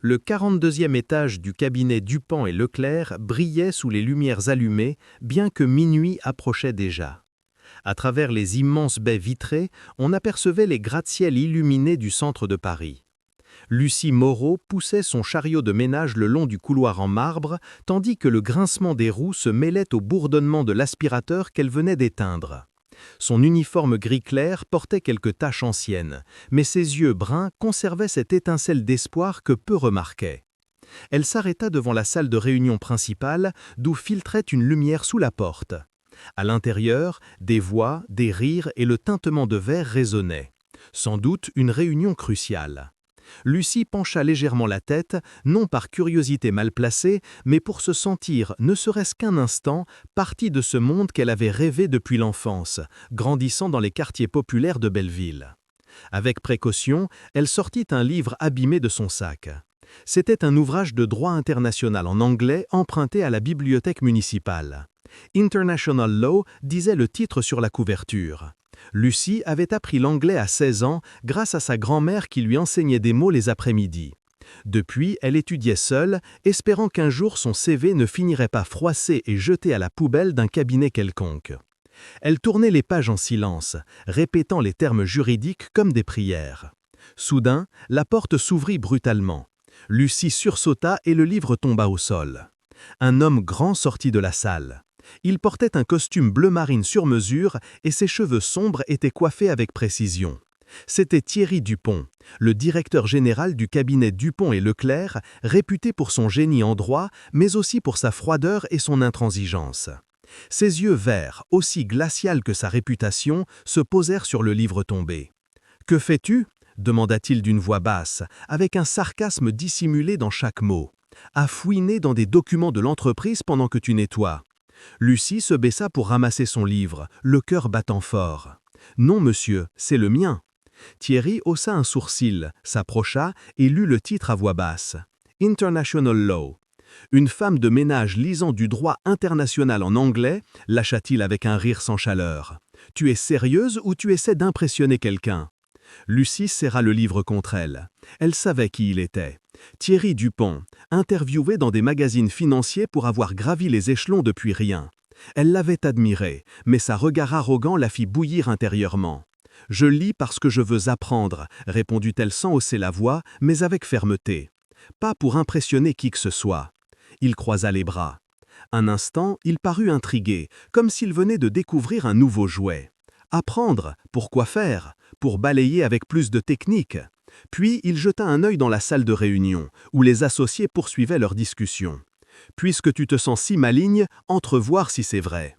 Le 42e étage du cabinet Dupont et Leclerc brillait sous les lumières allumées, bien que minuit approchait déjà. À travers les immenses baies vitrées, on apercevait les gratte-ciels illuminés du centre de Paris. Lucie Moreau poussait son chariot de ménage le long du couloir en marbre, tandis que le grincement des roues se mêlait au bourdonnement de l'aspirateur qu'elle venait d'éteindre. Son uniforme gris clair portait quelques taches anciennes, mais ses yeux bruns conservaient cette étincelle d'espoir que peu remarquaient. Elle s'arrêta devant la salle de réunion principale, d'où filtrait une lumière sous la porte. À l'intérieur, des voix, des rires et le tintement de verre résonnaient. Sans doute une réunion cruciale. Lucie pencha légèrement la tête, non par curiosité mal placée, mais pour se sentir, ne serait-ce qu'un instant, partie de ce monde qu'elle avait rêvé depuis l'enfance, grandissant dans les quartiers populaires de Belleville. Avec précaution, elle sortit un livre abîmé de son sac. C'était un ouvrage de droit international en anglais emprunté à la bibliothèque municipale. International Law disait le titre sur la couverture. Lucie avait appris l'anglais à 16 ans grâce à sa grand-mère qui lui enseignait des mots les après-midi. Depuis, elle étudiait seule, espérant qu'un jour son CV ne finirait pas froissé et jeté à la poubelle d'un cabinet quelconque. Elle tournait les pages en silence, répétant les termes juridiques comme des prières. Soudain, la porte s'ouvrit brutalement. Lucie sursauta et le livre tomba au sol. Un homme grand sortit de la salle. Il portait un costume bleu marine sur mesure et ses cheveux sombres étaient coiffés avec précision. C'était Thierry Dupont, le directeur général du cabinet Dupont et Leclerc, réputé pour son génie en droit, mais aussi pour sa froideur et son intransigeance. Ses yeux verts, aussi glacial que sa réputation, se posèrent sur le livre tombé. « Que fais-tu » demanda-t-il d'une voix basse, avec un sarcasme dissimulé dans chaque mot. « À fouiner dans des documents de l'entreprise pendant que tu nettoies. » Lucie se baissa pour ramasser son livre, le cœur battant fort. « Non, monsieur, c'est le mien. » Thierry haussa un sourcil, s'approcha et lut le titre à voix basse. « International Law ». Une femme de ménage lisant du droit international en anglais, lâcha-t-il avec un rire sans chaleur. « Tu es sérieuse ou tu essaies d'impressionner quelqu'un » Lucie serra le livre contre elle. Elle savait qui il était. Thierry Dupont, interviewé dans des magazines financiers pour avoir gravi les échelons depuis rien. Elle l'avait admiré, mais sa regard arrogant la fit bouillir intérieurement. « Je lis parce que je veux apprendre », répondit-elle sans hausser la voix, mais avec fermeté. « Pas pour impressionner qui que ce soit. » Il croisa les bras. Un instant, il parut intrigué, comme s'il venait de découvrir un nouveau jouet. Apprendre, pour quoi faire? Pour balayer avec plus de technique. Puis il jeta un œil dans la salle de réunion, où les associés poursuivaient leur discussion. « Puisque tu te sens si maligne, entre voir si c'est vrai. »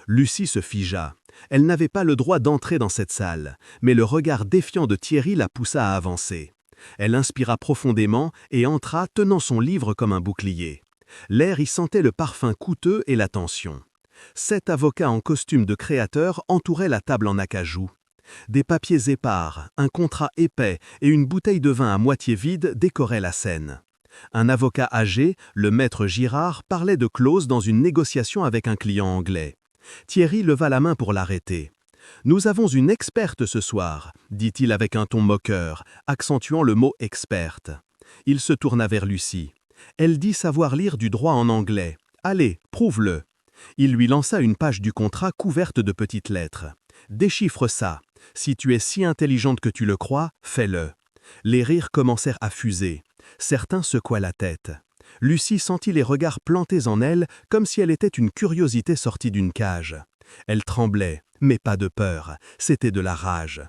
Lucie se figea. Elle n'avait pas le droit d'entrer dans cette salle, mais le regard défiant de Thierry la poussa à avancer. Elle inspira profondément et entra tenant son livre comme un bouclier. L'air y sentait le parfum coûteux et la tension. 7 avocats en costume de créateur entouraient la table en acajou. Des papiers épars, un contrat épais et une bouteille de vin à moitié vide décoraient la scène. Un avocat âgé, le maître Girard, parlait de clauses dans une négociation avec un client anglais. Thierry leva la main pour l'arrêter. « Nous avons une experte ce soir », dit-il avec un ton moqueur, accentuant le mot « experte ». Il se tourna vers Lucie. Elle dit savoir lire du droit en anglais. « Allez, prouve-le ». Il lui lança une page du contrat couverte de petites lettres. « Déchiffre ça. Si tu es si intelligente que tu le crois, fais-le. » Les rires commencèrent à fuser. Certains secouaient la tête. Lucie sentit les regards plantés en elle comme si elle était une curiosité sortie d'une cage. Elle tremblait, mais pas de peur, c'était de la rage.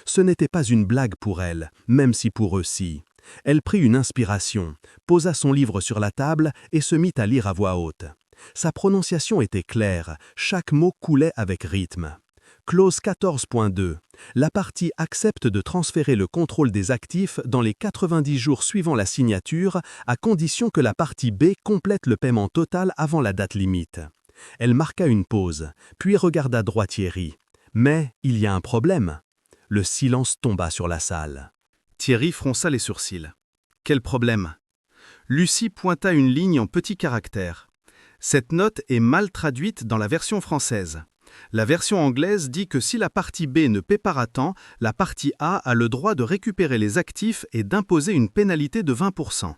Ce n'était pas une blague pour elle, même si pour eux si. Elle prit une inspiration, posa son livre sur la table et se mit à lire à voix haute. Sa prononciation était claire, chaque mot coulait avec rythme. Clause 14.2. La partie accepte de transférer le contrôle des actifs dans les 90 jours suivant la signature, à condition que la partie B complète le paiement total avant la date limite. Elle marqua une pause, puis regarda droit Thierry. « Mais il y a un problème. » Le silence tomba sur la salle. Thierry fronça les sourcils. « Quel problème ?» Lucie pointa une ligne en petits caractères. Cette note est mal traduite dans la version française. La version anglaise dit que si la partie B ne paie pas à temps, la partie A a le droit de récupérer les actifs et d'imposer une pénalité de 20%.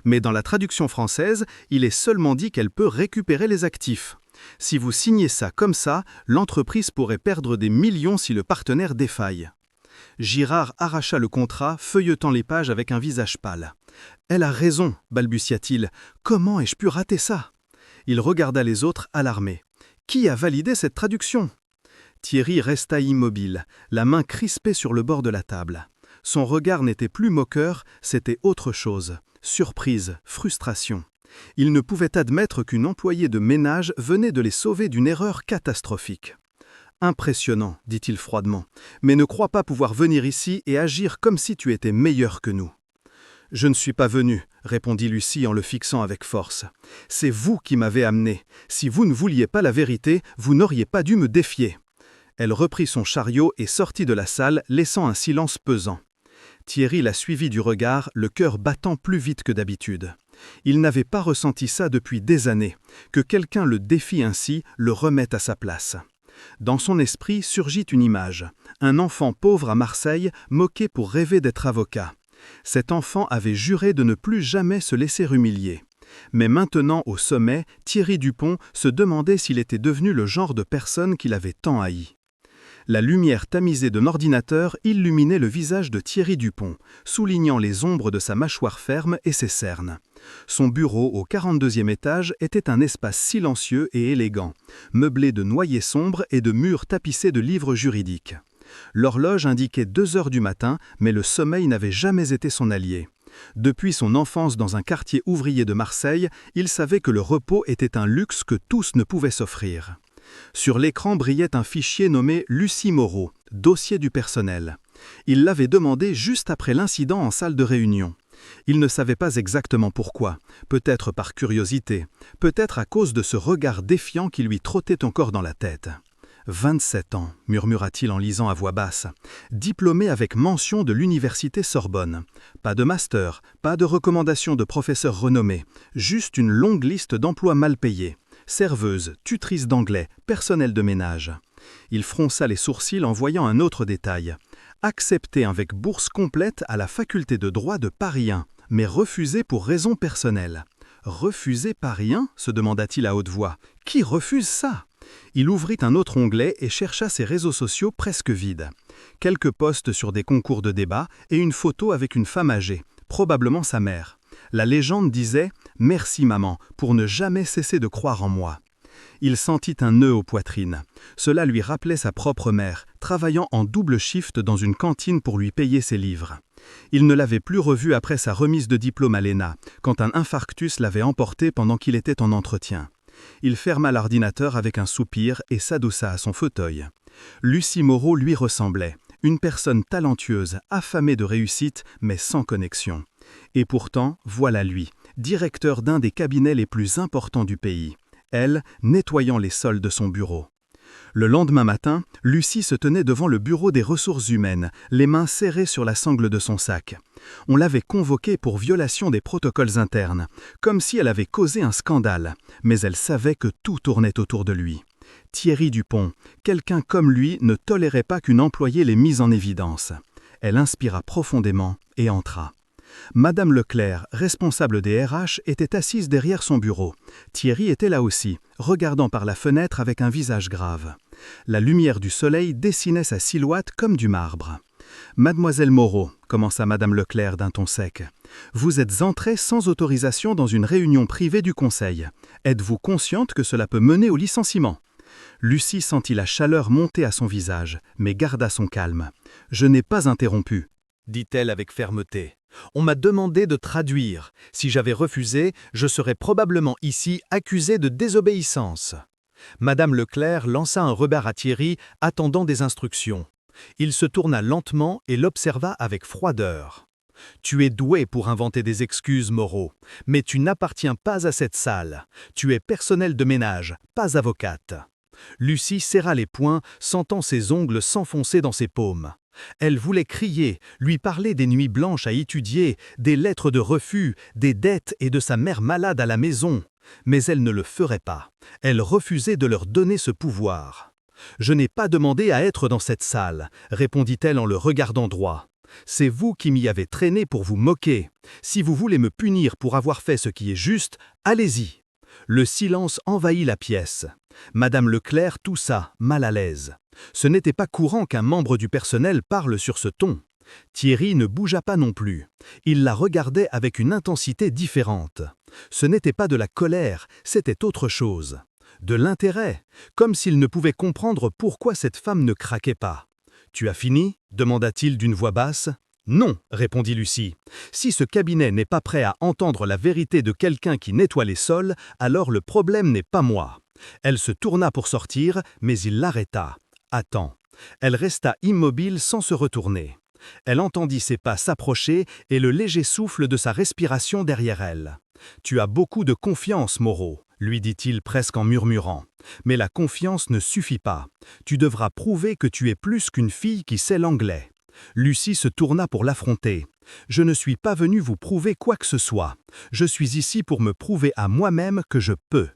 Mais dans la traduction française, il est seulement dit qu'elle peut récupérer les actifs. Si vous signez ça comme ça, l'entreprise pourrait perdre des millions si le partenaire défaille. Girard arracha le contrat, feuilletant les pages avec un visage pâle. « Elle a raison, balbutia-t-il. Comment ai-je pu rater ça ?» Il regarda les autres alarmés. « Qui a validé cette traduction ?» Thierry resta immobile, la main crispée sur le bord de la table. Son regard n'était plus moqueur, c'était autre chose. Surprise, frustration. Il ne pouvait admettre qu'une employée de ménage venait de les sauver d'une erreur catastrophique. « Impressionnant, dit-il froidement, mais ne crois pas pouvoir venir ici et agir comme si tu étais meilleur que nous. » « Je ne suis pas venu, répondit Lucie en le fixant avec force. C'est vous qui m'avez amené. Si vous ne vouliez pas la vérité, vous n'auriez pas dû me défier. Elle reprit son chariot et sortit de la salle, laissant un silence pesant. Thierry la suivit du regard, le cœur battant plus vite que d'habitude. Il n'avait pas ressenti ça depuis des années, que quelqu'un le défie ainsi, le remette à sa place. Dans son esprit surgit une image, un enfant pauvre à Marseille, moqué pour rêver d'être avocat. Cet enfant avait juré de ne plus jamais se laisser humilier. Mais maintenant, au sommet, Thierry Dupont se demandait s'il était devenu le genre de personne qu'il avait tant haï. La lumière tamisée d'un ordinateur illuminait le visage de Thierry Dupont, soulignant les ombres de sa mâchoire ferme et ses cernes. Son bureau au 42e étage était un espace silencieux et élégant, meublé de noyers sombres et de murs tapissés de livres juridiques. L'horloge indiquait 2 heures du matin, mais le sommeil n'avait jamais été son allié. Depuis son enfance dans un quartier ouvrier de Marseille, il savait que le repos était un luxe que tous ne pouvaient s'offrir. Sur l'écran brillait un fichier nommé Lucie Moreau, dossier du personnel. Il l'avait demandé juste après l'incident en salle de réunion. Il ne savait pas exactement pourquoi, peut-être par curiosité, peut-être à cause de ce regard défiant qui lui trottait encore dans la tête. 27 ans, murmura-t-il en lisant à voix basse. Diplômé avec mention de l'université Sorbonne. Pas de master, pas de recommandation de professeur renommé, juste une longue liste d'emplois mal payés. Serveuse, tutrice d'anglais, personnel de ménage. Il fronça les sourcils en voyant un autre détail. Accepté avec bourse complète à la faculté de droit de Paris 1, mais refusé pour raison personnelle. Refusé Paris 1 se demanda-t-il à haute voix. Qui refuse ça? Il ouvrit un autre onglet et chercha ses réseaux sociaux presque vides. Quelques posts sur des concours de débat et une photo avec une femme âgée, probablement sa mère. La légende disait « Merci maman, pour ne jamais cesser de croire en moi ». Il sentit un nœud aux poitrines. Cela lui rappelait sa propre mère, travaillant en double shift dans une cantine pour lui payer ses livres. Il ne l'avait plus revue après sa remise de diplôme à l'ENA, quand un infarctus l'avait emporté pendant qu'il était en entretien. Il ferma l'ordinateur avec un soupir et s'adossa à son fauteuil. Lucie Moreau lui ressemblait, une personne talentueuse, affamée de réussite, mais sans connexion. Et pourtant, voilà lui, directeur d'un des cabinets les plus importants du pays. Elle, nettoyant les sols de son bureau. Le lendemain matin, Lucie se tenait devant le bureau des ressources humaines, les mains serrées sur la sangle de son sac. On l'avait convoquée pour violation des protocoles internes, comme si elle avait causé un scandale, mais elle savait que tout tournait autour de lui. Thierry Dupont, quelqu'un comme lui ne tolérait pas qu'une employée l'ait mise en évidence. Elle inspira profondément et entra. Madame Leclerc, responsable des RH, était assise derrière son bureau. Thierry était là aussi, regardant par la fenêtre avec un visage grave. La lumière du soleil dessinait sa silhouette comme du marbre. « Mademoiselle Moreau, commença Madame Leclerc d'un ton sec, vous êtes entrée sans autorisation dans une réunion privée du conseil. Êtes-vous consciente que cela peut mener au licenciement ?» Lucie sentit la chaleur monter à son visage, mais garda son calme. « Je n'ai pas interrompu, » dit-elle avec fermeté. « On m'a demandé de traduire. Si j'avais refusé, je serais probablement ici accusé de désobéissance. » Madame Leclerc lança un regard à Thierry, attendant des instructions. Il se tourna lentement et l'observa avec froideur. « Tu es doué pour inventer des excuses, Moreau, mais tu n'appartiens pas à cette salle. Tu es personnel de ménage, pas avocate. » Lucie serra les poings, sentant ses ongles s'enfoncer dans ses paumes. Elle voulait crier, lui parler des nuits blanches à étudier, des lettres de refus, des dettes et de sa mère malade à la maison. Mais elle ne le ferait pas. Elle refusait de leur donner ce pouvoir. « Je n'ai pas demandé à être dans cette salle », répondit-elle en le regardant droit. C'est vous qui m'y avez traîné pour vous moquer. Si vous voulez me punir pour avoir fait ce qui est juste, allez-y. » Le silence envahit la pièce. Madame Leclerc toussa, mal à l'aise. Ce n'était pas courant qu'un membre du personnel parle sur ce ton. Thierry ne bougea pas non plus. Il la regardait avec une intensité différente. Ce n'était pas de la colère, c'était autre chose. De l'intérêt, comme s'il ne pouvait comprendre pourquoi cette femme ne craquait pas. « Tu as fini » demanda-t-il d'une voix basse. « Non » répondit Lucie. « Si ce cabinet n'est pas prêt à entendre la vérité de quelqu'un qui nettoie les sols, alors le problème n'est pas moi. » Elle se tourna pour sortir, mais il l'arrêta. « Attends. » Elle resta immobile sans se retourner. Elle entendit ses pas s'approcher et le léger souffle de sa respiration derrière elle. « Tu as beaucoup de confiance, Moreau, » lui dit-il presque en murmurant. « Mais la confiance ne suffit pas. Tu devras prouver que tu es plus qu'une fille qui sait l'anglais. » Lucie se tourna pour l'affronter. « Je ne suis pas venue vous prouver quoi que ce soit. Je suis ici pour me prouver à moi-même que je peux. »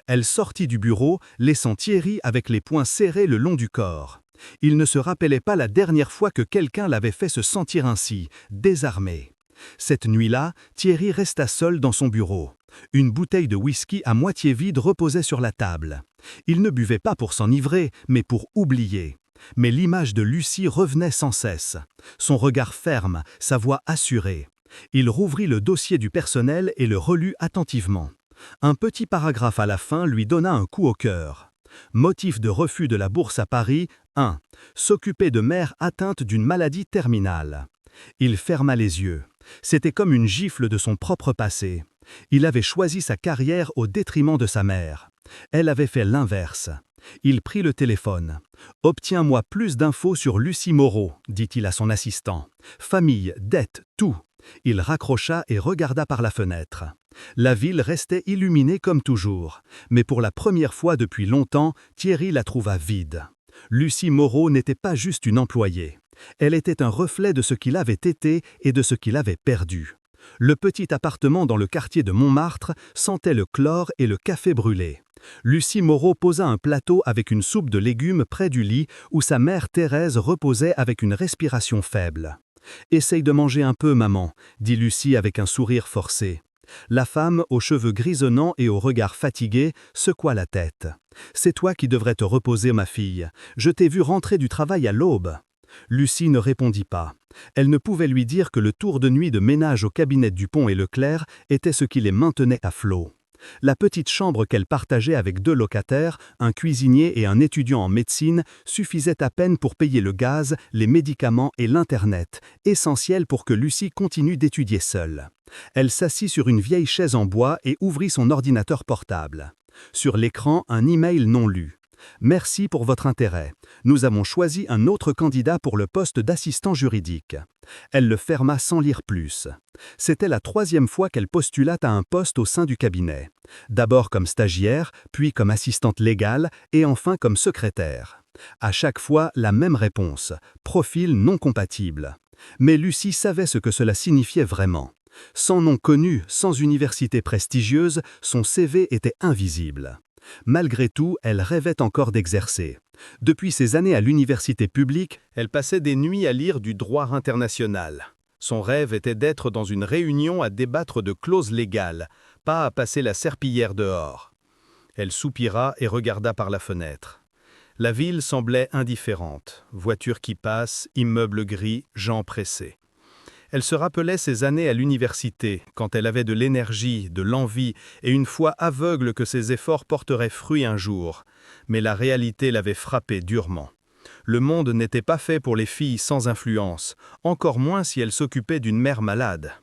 Elle sortit du bureau, laissant Thierry avec les poings serrés le long du corps. Il ne se rappelait pas la dernière fois que quelqu'un l'avait fait se sentir ainsi, désarmé. Cette nuit-là, Thierry resta seul dans son bureau. Une bouteille de whisky à moitié vide reposait sur la table. Il ne buvait pas pour s'enivrer, mais pour oublier. Mais l'image de Lucie revenait sans cesse. Son regard ferme, sa voix assurée. Il rouvrit le dossier du personnel et le relut attentivement. Un petit paragraphe à la fin lui donna un coup au cœur. Motif de refus de la bourse à Paris, 1. S'occuper de mère atteinte d'une maladie terminale. Il ferma les yeux. C'était comme une gifle de son propre passé. Il avait choisi sa carrière au détriment de sa mère. Elle avait fait l'inverse. Il prit le téléphone. « Obtiens-moi plus d'infos sur Lucie Moreau », dit-il à son assistant. « Famille, dette, tout. » Il raccrocha et regarda par la fenêtre. La ville restait illuminée comme toujours, mais pour la première fois depuis longtemps, Thierry la trouva vide. Lucie Moreau n'était pas juste une employée. Elle était un reflet de ce qu'il avait été et de ce qu'il avait perdu. Le petit appartement dans le quartier de Montmartre sentait le chlore et le café brûlé. Lucie Moreau posa un plateau avec une soupe de légumes près du lit où sa mère Thérèse reposait avec une respiration faible. « Essaye de manger un peu, maman », dit Lucie avec un sourire forcé. La femme, aux cheveux grisonnants et au regard fatigué, secoua la tête. « C'est toi qui devrais te reposer, ma fille. Je t'ai vu rentrer du travail à l'aube. » Lucie ne répondit pas. Elle ne pouvait lui dire que le tour de nuit de ménage au cabinet Dupont et Leclerc était ce qui les maintenait à flot. La petite chambre qu'elle partageait avec 2 locataires, un cuisinier et un étudiant en médecine, suffisait à peine pour payer le gaz, les médicaments et l'Internet, essentiels pour que Lucie continue d'étudier seule. Elle s'assit sur une vieille chaise en bois et ouvrit son ordinateur portable. Sur l'écran, un email non lu. « Merci pour votre intérêt. Nous avons choisi un autre candidat pour le poste d'assistant juridique. » Elle le ferma sans lire plus. C'était la 3e fois qu'elle postula à un poste au sein du cabinet. D'abord comme stagiaire, puis comme assistante légale et enfin comme secrétaire. À chaque fois, la même réponse. Profil non compatible. Mais Lucie savait ce que cela signifiait vraiment. Sans nom connu, sans université prestigieuse, son CV était invisible. Malgré tout, elle rêvait encore d'exercer. Depuis ses années à l'université publique, elle passait des nuits à lire du droit international. Son rêve était d'être dans une réunion à débattre de clauses légales, pas à passer la serpillière dehors. Elle soupira et regarda par la fenêtre. La ville semblait indifférente. Voitures qui passent, immeubles gris, gens pressés. Elle se rappelait ses années à l'université, quand elle avait de l'énergie, de l'envie et une foi aveugle que ses efforts porteraient fruit un jour. Mais la réalité l'avait frappée durement. Le monde n'était pas fait pour les filles sans influence, encore moins si elles s'occupaient d'une mère malade.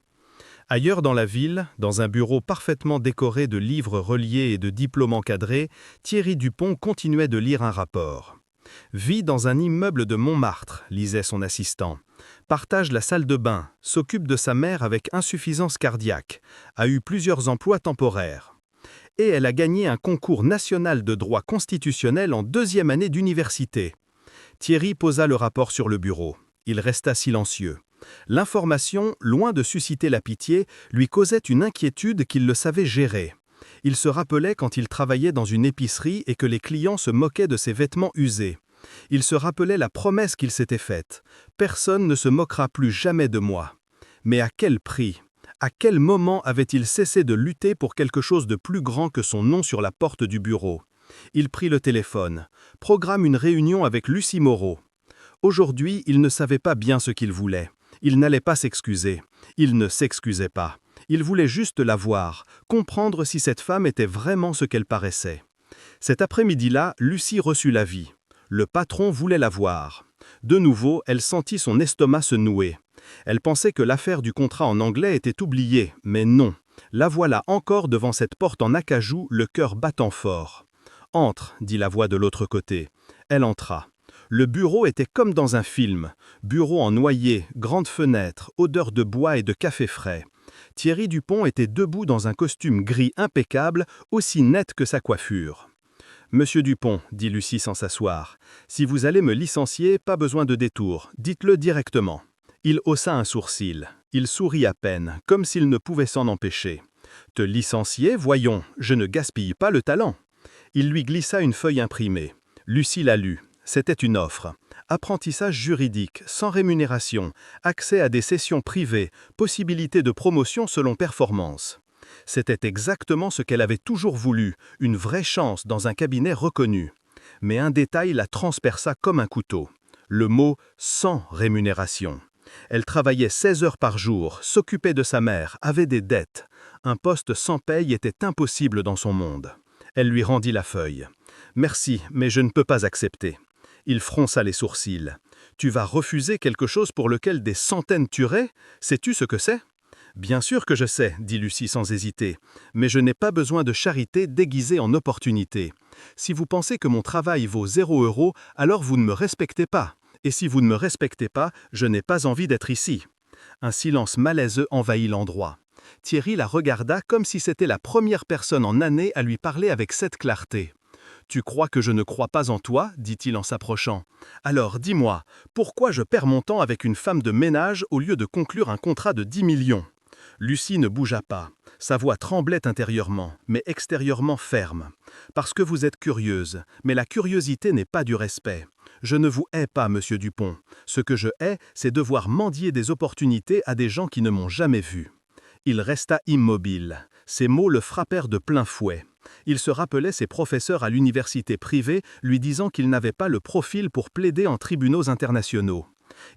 Ailleurs dans la ville, dans un bureau parfaitement décoré de livres reliés et de diplômes encadrés, Thierry Dupont continuait de lire un rapport. « Vit dans un immeuble de Montmartre », lisait son assistant. « Partage la salle de bain, s'occupe de sa mère avec insuffisance cardiaque, a eu plusieurs emplois temporaires. Et elle a gagné un concours national de droit constitutionnel en 2e année d'université. » Thierry posa le rapport sur le bureau. Il resta silencieux. L'information, loin de susciter la pitié, lui causait une inquiétude qu'il le savait gérer. Il se rappelait quand il travaillait dans une épicerie et que les clients se moquaient de ses vêtements usés. Il se rappelait la promesse qu'il s'était faite. Personne ne se moquera plus jamais de moi. Mais à quel prix? À quel moment avait-il cessé de lutter pour quelque chose de plus grand que son nom sur la porte du bureau? Il prit le téléphone. Programme une réunion avec Lucie Moreau. Aujourd'hui, il ne savait pas bien ce qu'il voulait. Il n'allait pas s'excuser. Il ne s'excusait pas. Il voulait juste la voir, comprendre si cette femme était vraiment ce qu'elle paraissait. Cet après-midi-là, Lucie reçut l'avis. Le patron voulait la voir. De nouveau, elle sentit son estomac se nouer. Elle pensait que l'affaire du contrat en anglais était oubliée, mais non. La voilà encore devant cette porte en acajou, le cœur battant fort. « Entre », dit la voix de l'autre côté. Elle entra. Le bureau était comme dans un film. Bureau en noyer, grande fenêtre, odeur de bois et de café frais. Thierry Dupont était debout dans un costume gris impeccable, aussi net que sa coiffure. « Monsieur Dupont, dit Lucie sans s'asseoir, si vous allez me licencier, pas besoin de détour, dites-le directement. » Il haussa un sourcil. Il sourit à peine, comme s'il ne pouvait s'en empêcher. « Te licencier, voyons, je ne gaspille pas le talent. » Il lui glissa une feuille imprimée. Lucie la lut. C'était une offre. Apprentissage juridique, sans rémunération, accès à des sessions privées, possibilité de promotion selon performance. C'était exactement ce qu'elle avait toujours voulu, une vraie chance dans un cabinet reconnu. Mais un détail la transperça comme un couteau. Le mot « sans rémunération ». Elle travaillait 16 heures par jour, s'occupait de sa mère, avait des dettes. Un poste sans paye était impossible dans son monde. Elle lui rendit la feuille. « Merci, mais je ne peux pas accepter. » Il fronça les sourcils. « Tu vas refuser quelque chose pour lequel des centaines tueraient? Sais-tu ce que c'est ?»« Bien sûr que je sais, dit Lucie sans hésiter, mais je n'ai pas besoin de charité déguisée en opportunité. Si vous pensez que mon travail vaut 0 €, alors vous ne me respectez pas. Et si vous ne me respectez pas, je n'ai pas envie d'être ici. » Un silence malaiseux envahit l'endroit. Thierry la regarda comme si c'était la première personne en années à lui parler avec cette clarté. « Tu crois que je ne crois pas en toi ?» dit-il en s'approchant. « Alors, dis-moi, pourquoi je perds mon temps avec une femme de ménage au lieu de conclure un contrat de 10 millions ?» Lucie ne bougea pas. Sa voix tremblait intérieurement, mais extérieurement ferme. « Parce que vous êtes curieuse, mais la curiosité n'est pas du respect. Je ne vous hais pas, monsieur Dupont. Ce que je hais, c'est devoir mendier des opportunités à des gens qui ne m'ont jamais vu. » Il resta immobile. Ces mots le frappèrent de plein fouet. Il se rappelait ses professeurs à l'université privée lui disant qu'il n'avait pas le profil pour plaider en tribunaux internationaux.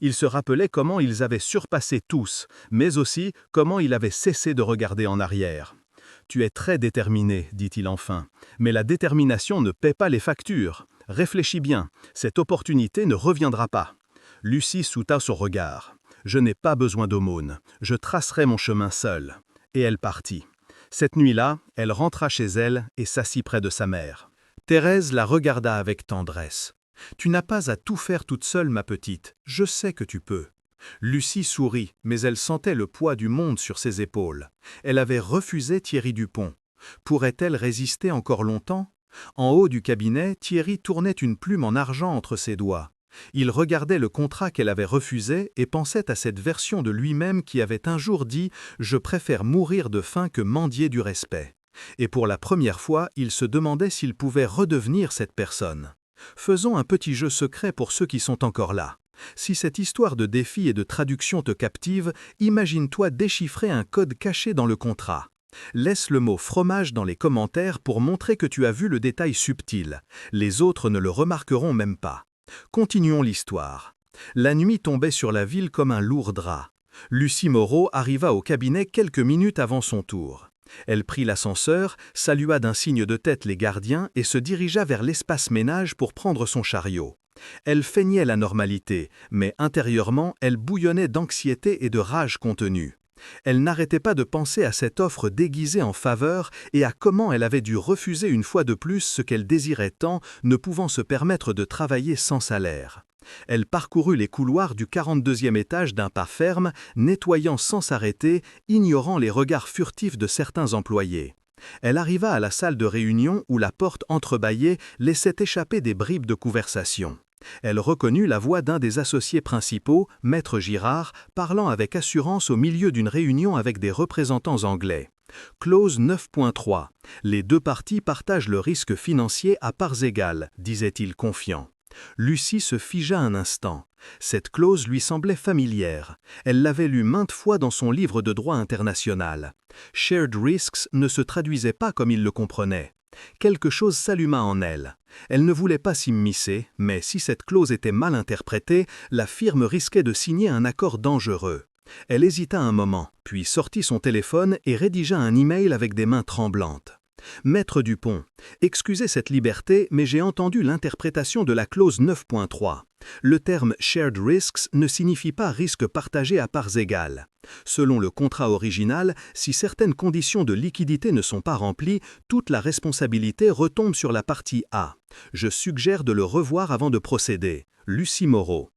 Il se rappelait comment ils avaient surpassé tous, mais aussi comment il avait cessé de regarder en arrière. « Tu es très déterminé, dit-il enfin, mais la détermination ne paie pas les factures. Réfléchis bien, cette opportunité ne reviendra pas. » Lucie soutta son regard. « Je n'ai pas besoin d'aumône, je tracerai mon chemin seul. » Et elle partit. Cette nuit-là, elle rentra chez elle et s'assit près de sa mère. Thérèse la regarda avec tendresse. « Tu n'as pas à tout faire toute seule, ma petite, je sais que tu peux. » Lucie sourit, mais elle sentait le poids du monde sur ses épaules. Elle avait refusé Thierry Dupont. Pourrait-elle résister encore longtemps? En haut du cabinet, Thierry tournait une plume en argent entre ses doigts. Il regardait le contrat qu'elle avait refusé et pensait à cette version de lui-même qui avait un jour dit « Je préfère mourir de faim que mendier du respect ». Et pour la première fois, il se demandait s'il pouvait redevenir cette personne. Faisons un petit jeu secret pour ceux qui sont encore là. Si cette histoire de défi et de traduction te captive, imagine-toi déchiffrer un code caché dans le contrat. Laisse le mot fromage dans les commentaires pour montrer que tu as vu le détail subtil. Les autres ne le remarqueront même pas. Continuons l'histoire. La nuit tombait sur la ville comme un lourd drap. Lucie Moreau arriva au cabinet quelques minutes avant son tour. Elle prit l'ascenseur, salua d'un signe de tête les gardiens et se dirigea vers l'espace ménage pour prendre son chariot. Elle feignait la normalité, mais intérieurement, elle bouillonnait d'anxiété et de rage contenue. Elle n'arrêtait pas de penser à cette offre déguisée en faveur et à comment elle avait dû refuser une fois de plus ce qu'elle désirait tant, ne pouvant se permettre de travailler sans salaire. Elle parcourut les couloirs du 42e étage d'un pas ferme, nettoyant sans s'arrêter, ignorant les regards furtifs de certains employés. Elle arriva à la salle de réunion où la porte entrebâillée laissait échapper des bribes de conversation. Elle reconnut la voix d'un des associés principaux, Maître Girard, parlant avec assurance au milieu d'une réunion avec des représentants anglais. Clause 9.3. Les deux parties partagent le risque financier à parts égales, disait-il confiant. Lucie se figea un instant. Cette clause lui semblait familière. Elle l'avait lue maintes fois dans son livre de droit international. Shared risks ne se traduisait pas comme il le comprenait. Quelque chose s'alluma en elle. Elle ne voulait pas s'immiscer, mais si cette clause était mal interprétée, la firme risquait de signer un accord dangereux. Elle hésita un moment, puis sortit son téléphone et rédigea un email avec des mains tremblantes. Maître Dupont, excusez cette liberté, mais j'ai entendu l'interprétation de la clause 9.3. Le terme « shared risks » ne signifie pas risque partagé à parts égales. Selon le contrat original, si certaines conditions de liquidité ne sont pas remplies, toute la responsabilité retombe sur la partie A. Je suggère de le revoir avant de procéder. Lucie Moreau.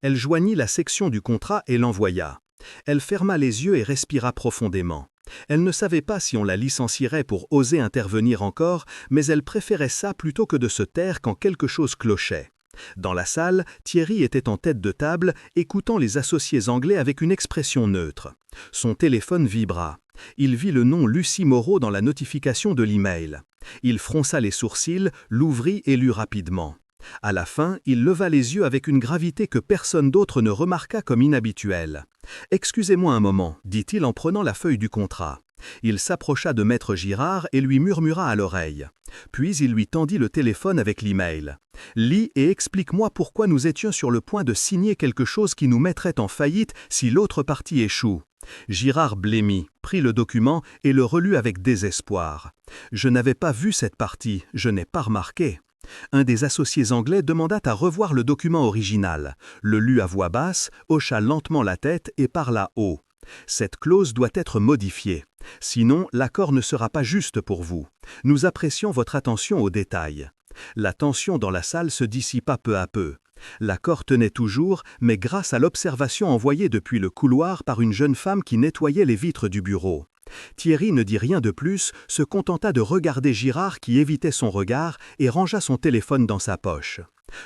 Elle joignit la section du contrat et l'envoya. Elle ferma les yeux et respira profondément. Elle ne savait pas si on la licencierait pour oser intervenir encore, mais elle préférait ça plutôt que de se taire quand quelque chose clochait. Dans la salle, Thierry était en tête de table, écoutant les associés anglais avec une expression neutre. Son téléphone vibra. Il vit le nom Lucie Moreau dans la notification de l'email. Il fronça les sourcils, l'ouvrit et lut rapidement. À la fin, il leva les yeux avec une gravité que personne d'autre ne remarqua comme inhabituelle. « Excusez-moi un moment », dit-il en prenant la feuille du contrat. Il s'approcha de Maître Girard et lui murmura à l'oreille. Puis il lui tendit le téléphone avec l'email. « Lis et explique-moi pourquoi nous étions sur le point de signer quelque chose qui nous mettrait en faillite si l'autre partie échoue. » Girard blêmit, prit le document et le relut avec désespoir. « Je n'avais pas vu cette partie, je n'ai pas remarqué. » Un des associés anglais demanda à revoir le document original, le lut à voix basse, hocha lentement la tête et parla haut. « Cette clause doit être modifiée. Sinon, l'accord ne sera pas juste pour vous. Nous apprécions votre attention aux détails. » La tension dans la salle se dissipa peu à peu. L'accord tenait toujours, mais grâce à l'observation envoyée depuis le couloir par une jeune femme qui nettoyait les vitres du bureau. Thierry ne dit rien de plus, se contenta de regarder Girard qui évitait son regard et rangea son téléphone dans sa poche.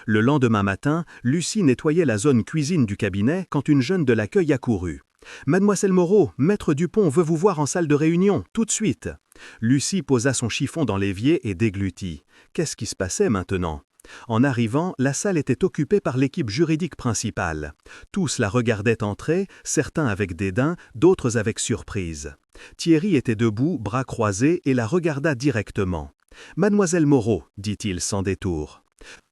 Le lendemain matin, Lucie nettoyait la zone cuisine du cabinet quand une jeune de l'accueil accourut. « Mademoiselle Moreau, Maître Dupont veut vous voir en salle de réunion, tout de suite. » Lucie posa son chiffon dans l'évier et déglutit. Qu'est-ce qui se passait maintenant ? En arrivant, la salle était occupée par l'équipe juridique principale. Tous la regardaient entrer, certains avec dédain, d'autres avec surprise. Thierry était debout, bras croisés, et la regarda directement. « Mademoiselle Moreau, dit-il sans détour.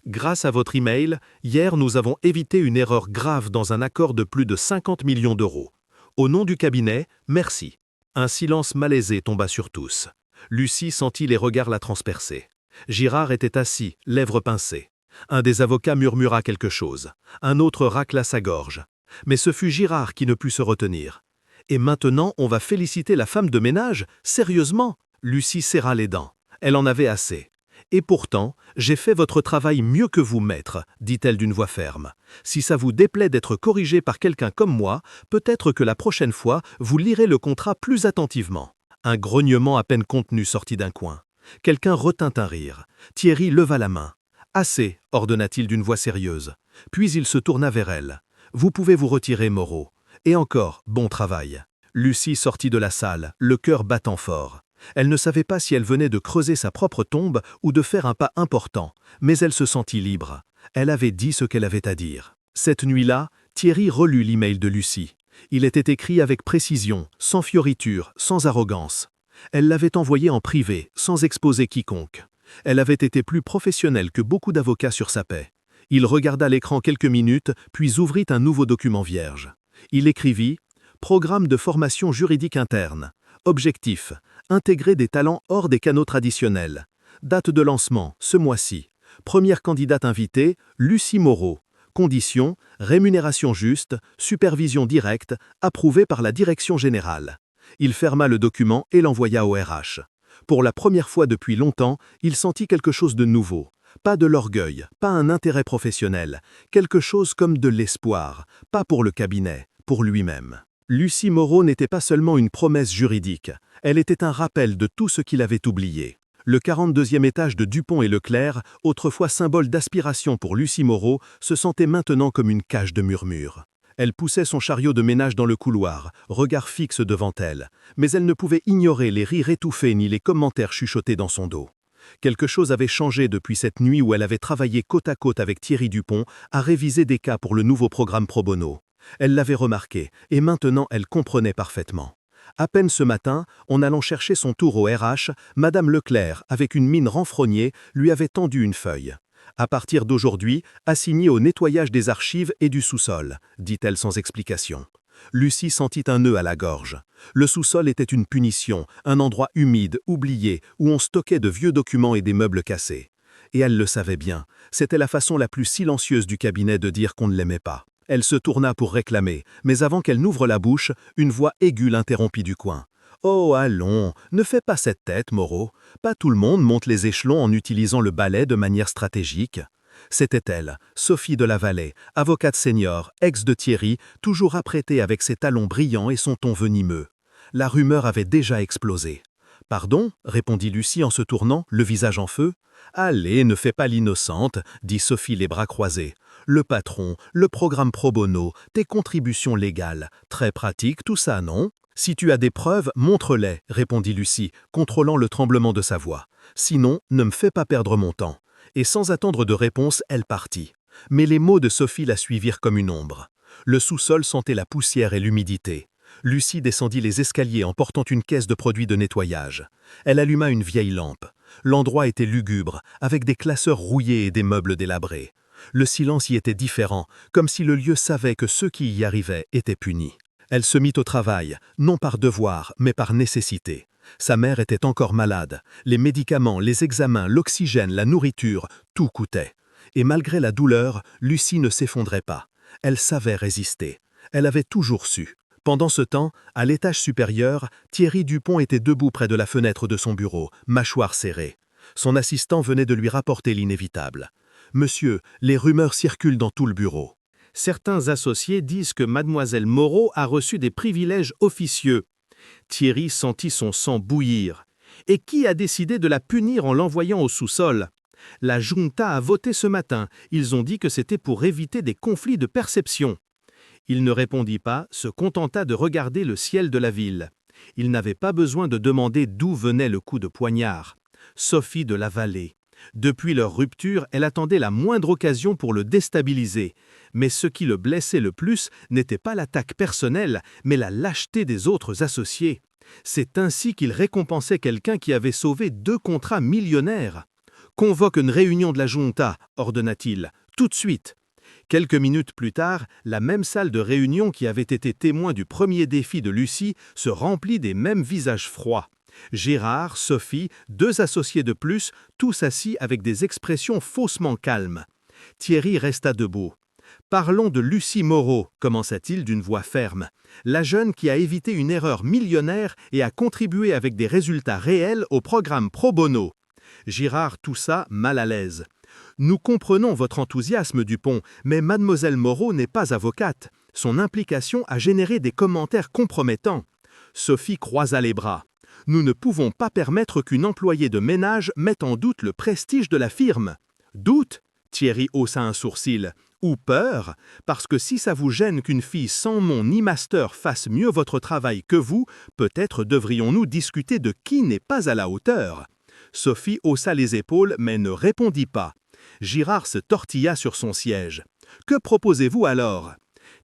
Grâce à votre email, hier nous avons évité une erreur grave dans un accord de plus de 50 millions d'euros. Au nom du cabinet, merci. » Un silence malaisé tomba sur tous. Lucie sentit les regards la transpercer. Girard était assis, lèvres pincées. Un des avocats murmura quelque chose. Un autre racla sa gorge. Mais ce fut Girard qui ne put se retenir. « Et maintenant, on va féliciter la femme de ménage ? Sérieusement ?» Lucie serra les dents. Elle en avait assez. « Et pourtant, j'ai fait votre travail mieux que vous, maître, » dit-elle d'une voix ferme. « Si ça vous déplaît d'être corrigé par quelqu'un comme moi, peut-être que la prochaine fois, vous lirez le contrat plus attentivement. » Un grognement à peine contenu sortit d'un coin. Quelqu'un retint un rire. Thierry leva la main. « Assez, » ordonna-t-il d'une voix sérieuse. Puis il se tourna vers elle. « Vous pouvez vous retirer, Moreau. Et encore, bon travail. » Lucie sortit de la salle, le cœur battant fort. Elle ne savait pas si elle venait de creuser sa propre tombe ou de faire un pas important, mais elle se sentit libre. Elle avait dit ce qu'elle avait à dire. Cette nuit-là, Thierry relut l'email de Lucie. Il était écrit avec précision, sans fioriture, sans arrogance. Elle l'avait envoyé en privé, sans exposer quiconque. Elle avait été plus professionnelle que beaucoup d'avocats sur sa paie. Il regarda l'écran quelques minutes, puis ouvrit un nouveau document vierge. Il écrivit « Programme de formation juridique interne. Objectif, intégrer des talents hors des canaux traditionnels. Date de lancement, ce mois-ci. Première candidate invitée, Lucie Moreau. Conditions, rémunération juste, supervision directe, approuvée par la direction générale. » Il ferma le document et l'envoya au RH. Pour la première fois depuis longtemps, il sentit quelque chose de nouveau. Pas de l'orgueil, pas un intérêt professionnel, quelque chose comme de l'espoir, pas pour le cabinet, pour lui-même. Lucie Moreau n'était pas seulement une promesse juridique, elle était un rappel de tout ce qu'il avait oublié. Le 42e étage de Dupont et Leclerc, autrefois symbole d'aspiration pour Lucie Moreau, se sentait maintenant comme une cage de murmures. Elle poussait son chariot de ménage dans le couloir, regard fixe devant elle, mais elle ne pouvait ignorer les rires étouffés ni les commentaires chuchotés dans son dos. Quelque chose avait changé depuis cette nuit où elle avait travaillé côte à côte avec Thierry Dupont à réviser des cas pour le nouveau programme Pro Bono. Elle l'avait remarqué, et maintenant elle comprenait parfaitement. À peine ce matin, en allant chercher son tour au RH, Madame Leclerc, avec une mine renfrognée, lui avait tendu une feuille. « À partir d'aujourd'hui, assigné au nettoyage des archives et du sous-sol », dit-elle sans explication. Lucie sentit un nœud à la gorge. Le sous-sol était une punition, un endroit humide, oublié, où on stockait de vieux documents et des meubles cassés. Et elle le savait bien, c'était la façon la plus silencieuse du cabinet de dire qu'on ne l'aimait pas. Elle se tourna pour réclamer, mais avant qu'elle n'ouvre la bouche, une voix aiguë l'interrompit du coin. « Oh, allons, ne fais pas cette tête, Moreau. Pas tout le monde monte les échelons en utilisant le balai de manière stratégique. » C'était elle, Sophie de la Vallée, avocate senior, ex de Thierry, toujours apprêtée avec ses talons brillants et son ton venimeux. La rumeur avait déjà explosé. « Pardon » répondit Lucie en se tournant, le visage en feu. « Allez, ne fais pas l'innocente » dit Sophie les bras croisés. « Le patron, le programme Pro Bono, tes contributions légales. Très pratique tout ça, non ?»« Si tu as des preuves, montre-les » répondit Lucie, contrôlant le tremblement de sa voix. « Sinon, ne me fais pas perdre mon temps. » Et sans attendre de réponse, elle partit. Mais les mots de Sophie la suivirent comme une ombre. Le sous-sol sentait la poussière et l'humidité. Lucie descendit les escaliers en portant une caisse de produits de nettoyage. Elle alluma une vieille lampe. L'endroit était lugubre, avec des classeurs rouillés et des meubles délabrés. Le silence y était différent, comme si le lieu savait que ceux qui y arrivaient étaient punis. Elle se mit au travail, non par devoir, mais par nécessité. Sa mère était encore malade. Les médicaments, les examens, l'oxygène, la nourriture, tout coûtait. Et malgré la douleur, Lucie ne s'effondrait pas. Elle savait résister. Elle avait toujours su. Pendant ce temps, à l'étage supérieur, Thierry Dupont était debout près de la fenêtre de son bureau, mâchoire serrée. Son assistant venait de lui rapporter l'inévitable. « Monsieur, les rumeurs circulent dans tout le bureau. Certains associés disent que mademoiselle Moreau a reçu des privilèges officieux. » Thierry sentit son sang bouillir. « Et qui a décidé de la punir en l'envoyant au sous-sol ? La junta a voté ce matin. Ils ont dit que c'était pour éviter des conflits de perception. » Il ne répondit pas, se contenta de regarder le ciel de la ville. Il n'avait pas besoin de demander d'où venait le coup de poignard. Sophie de la Vallée. Depuis leur rupture, elle attendait la moindre occasion pour le déstabiliser. Mais ce qui le blessait le plus n'était pas l'attaque personnelle, mais la lâcheté des autres associés. C'est ainsi qu'il récompensait quelqu'un qui avait sauvé 2 contrats millionnaires. « Convoque une réunion de la junta », ordonna-t-il, « tout de suite ». Quelques minutes plus tard, la même salle de réunion qui avait été témoin du premier défi de Lucie se remplit des mêmes visages froids. Gérard, Sophie, 2 associés de plus, tous assis avec des expressions faussement calmes. Thierry resta debout. « Parlons de Lucie Moreau », commença-t-il d'une voix ferme. « La jeune qui a évité une erreur millionnaire et a contribué avec des résultats réels au programme Pro Bono. » Girard toussa, mal à l'aise. « Nous comprenons votre enthousiasme, Dupont, mais mademoiselle Moreau n'est pas avocate. Son implication a généré des commentaires compromettants. » Sophie croisa les bras. « Nous ne pouvons pas permettre qu'une employée de ménage mette en doute le prestige de la firme. »« Doute ?» Thierry haussa un sourcil. « Ou peur ? Parce que si ça vous gêne qu'une fille sans nom ni master fasse mieux votre travail que vous, peut-être devrions-nous discuter de qui n'est pas à la hauteur. » Sophie haussa les épaules mais ne répondit pas. Girard se tortilla sur son siège. « Que proposez-vous alors ?»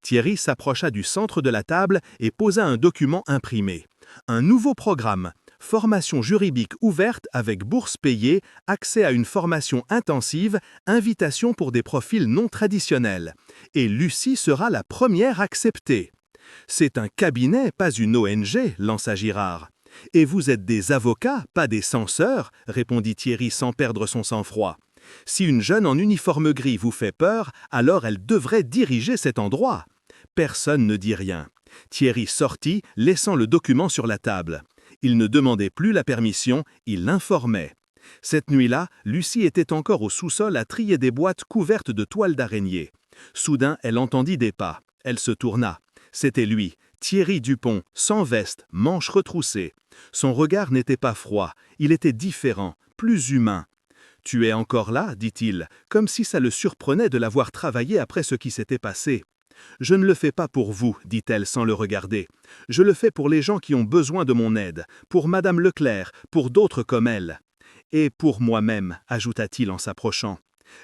Thierry s'approcha du centre de la table et posa un document imprimé. Un nouveau programme. Formation juridique ouverte avec bourse payée, accès à une formation intensive, invitation pour des profils non traditionnels. Et Lucie sera la première acceptée. « C'est un cabinet, pas une ONG, lança Girard. « Et vous êtes des avocats, pas des censeurs, répondit Thierry sans perdre son sang-froid. « Si une jeune en uniforme gris vous fait peur, alors elle devrait diriger cet endroit. » Personne ne dit rien. Thierry sortit, laissant le document sur la table. Il ne demandait plus la permission, il l'informait. Cette nuit-là, Lucie était encore au sous-sol à trier des boîtes couvertes de toiles d'araignée. Soudain, elle entendit des pas. Elle se tourna. C'était lui, Thierry Dupont, sans veste, manches retroussées. Son regard n'était pas froid, il était différent, plus humain. « Tu es encore là ?» dit-il, comme si ça le surprenait de l'avoir travaillé après ce qui s'était passé. « Je ne le fais pas pour vous, dit-elle sans le regarder. Je le fais pour les gens qui ont besoin de mon aide, pour Madame Leclerc, pour d'autres comme elle. » Et pour moi-même, ajouta-t-il en s'approchant.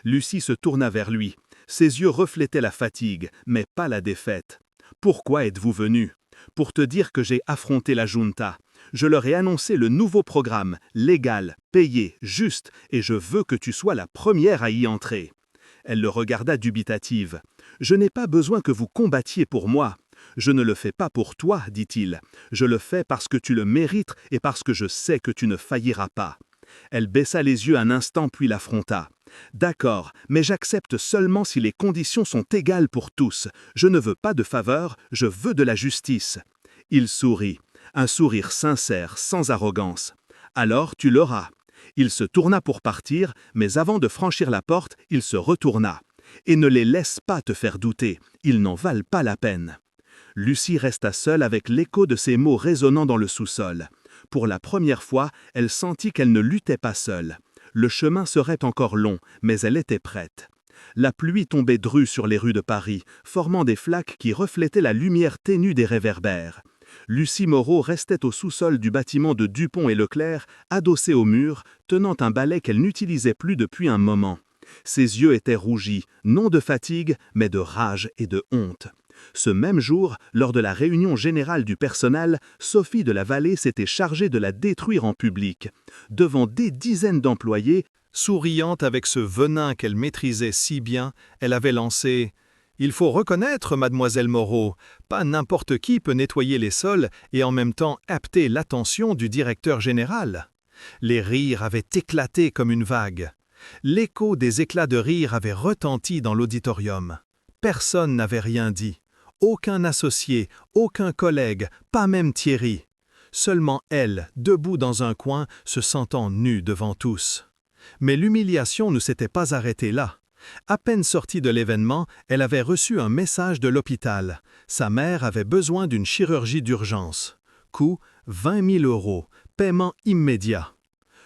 Lucie se tourna vers lui. Ses yeux reflétaient la fatigue, mais pas la défaite. Pourquoi êtes-vous venu? Pour te dire que j'ai affronté la junta. Je leur ai annoncé le nouveau programme, légal, payé, juste, et je veux que tu sois la première à y entrer. Elle le regarda dubitative. Je n'ai pas besoin que vous combattiez pour moi. Je ne le fais pas pour toi, dit-il. Je le fais parce que tu le mérites et parce que je sais que tu ne failliras pas. Elle baissa les yeux un instant puis l'affronta. D'accord, mais j'accepte seulement si les conditions sont égales pour tous. Je ne veux pas de faveur, je veux de la justice. Il sourit, un sourire sincère, sans arrogance. Alors tu l'auras. Il se tourna pour partir, mais avant de franchir la porte, il se retourna. Et ne les laisse pas te faire douter, ils n'en valent pas la peine. Lucie resta seule avec l'écho de ces mots résonnant dans le sous-sol. Pour la première fois, elle sentit qu'elle ne luttait pas seule. Le chemin serait encore long, mais elle était prête. La pluie tombait drue sur les rues de Paris, formant des flaques qui reflétaient la lumière ténue des réverbères. Lucie Moreau restait au sous-sol du bâtiment de Dupont et Leclerc, adossée au mur, tenant un balai qu'elle n'utilisait plus depuis un moment. Ses yeux étaient rougis, non de fatigue, mais de rage et de honte. Ce même jour, lors de la réunion générale du personnel, Sophie de la Vallée s'était chargée de la détruire en public. Devant des dizaines d'employés, souriante avec ce venin qu'elle maîtrisait si bien, elle avait lancé « Il faut reconnaître, mademoiselle Moreau, pas n'importe qui peut nettoyer les sols et en même temps capter l'attention du directeur général. » Les rires avaient éclaté comme une vague. L'écho des éclats de rire avait retenti dans l'auditorium. Personne n'avait rien dit. Aucun associé, aucun collègue, pas même Thierry. Seulement elle, debout dans un coin, se sentant nue devant tous. Mais l'humiliation ne s'était pas arrêtée là. À peine sortie de l'événement, elle avait reçu un message de l'hôpital. Sa mère avait besoin d'une chirurgie d'urgence. Coût 20 000 €, paiement immédiat.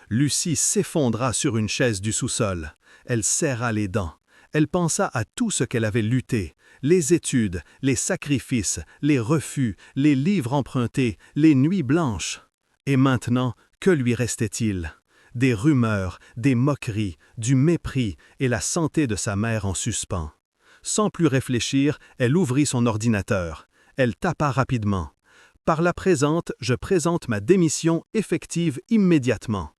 Lucie s'effondra sur une chaise du sous-sol. Elle serra les dents. Elle pensa à tout ce qu'elle avait lutté. Les études, les sacrifices, les refus, les livres empruntés, les nuits blanches. Et maintenant, que lui restait-il? Des rumeurs, des moqueries, du mépris et la santé de sa mère en suspens. Sans plus réfléchir, elle ouvrit son ordinateur. Elle tapa rapidement. « Par la présente, je présente ma démission effective immédiatement. »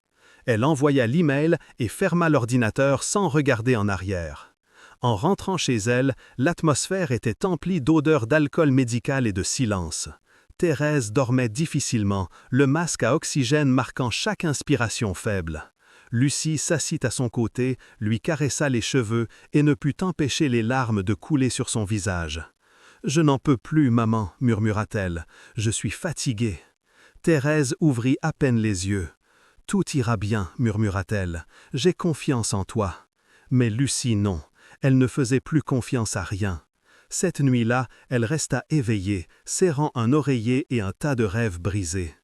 Elle envoya l'email et ferma l'ordinateur sans regarder en arrière. En rentrant chez elle, l'atmosphère était emplie d'odeurs d'alcool médical et de silence. Thérèse dormait difficilement, le masque à oxygène marquant chaque inspiration faible. Lucie s'assit à son côté, lui caressa les cheveux et ne put empêcher les larmes de couler sur son visage. « Je n'en peux plus, maman, murmura-t-elle. Je suis fatiguée. » Thérèse ouvrit à peine les yeux. « Tout ira bien, murmura-t-elle. J'ai confiance en toi. » Mais Lucie, non. Elle ne faisait plus confiance à rien. Cette nuit-là, elle resta éveillée, serrant un oreiller et un tas de rêves brisés.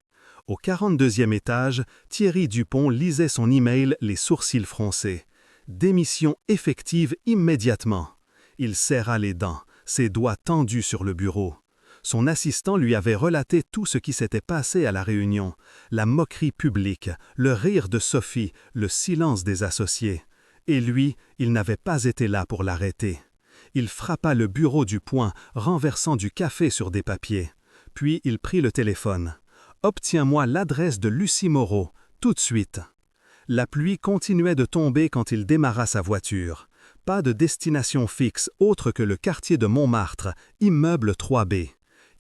Au 42e étage, Thierry Dupont lisait son email les sourcils froncés. Démission effective immédiatement. Il serra les dents, ses doigts tendus sur le bureau. Son assistant lui avait relaté tout ce qui s'était passé à la réunion, la moquerie publique, le rire de Sophie, le silence des associés. Et lui, il n'avait pas été là pour l'arrêter. Il frappa le bureau du poing, renversant du café sur des papiers. Puis il prit le téléphone. « Obtiens-moi l'adresse de Lucie Moreau, tout de suite. » La pluie continuait de tomber quand il démarra sa voiture. Pas de destination fixe autre que le quartier de Montmartre, immeuble 3B.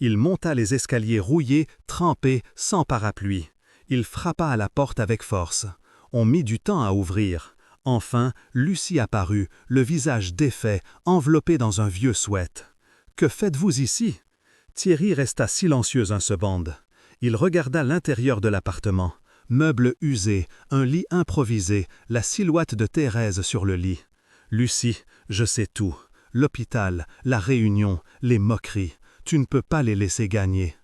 Il monta les escaliers rouillés, trempés, sans parapluie. Il frappa à la porte avec force. On mit du temps à ouvrir. Enfin, Lucie apparut, le visage défait, enveloppé dans un vieux sweat. « Que faites-vous ici ?» Thierry resta silencieux un seconde. Il regarda l'intérieur de l'appartement. Meubles usés, un lit improvisé, la silhouette de Thérèse sur le lit. « Lucie, je sais tout. L'hôpital, la réunion, les moqueries. Tu ne peux pas les laisser gagner. »«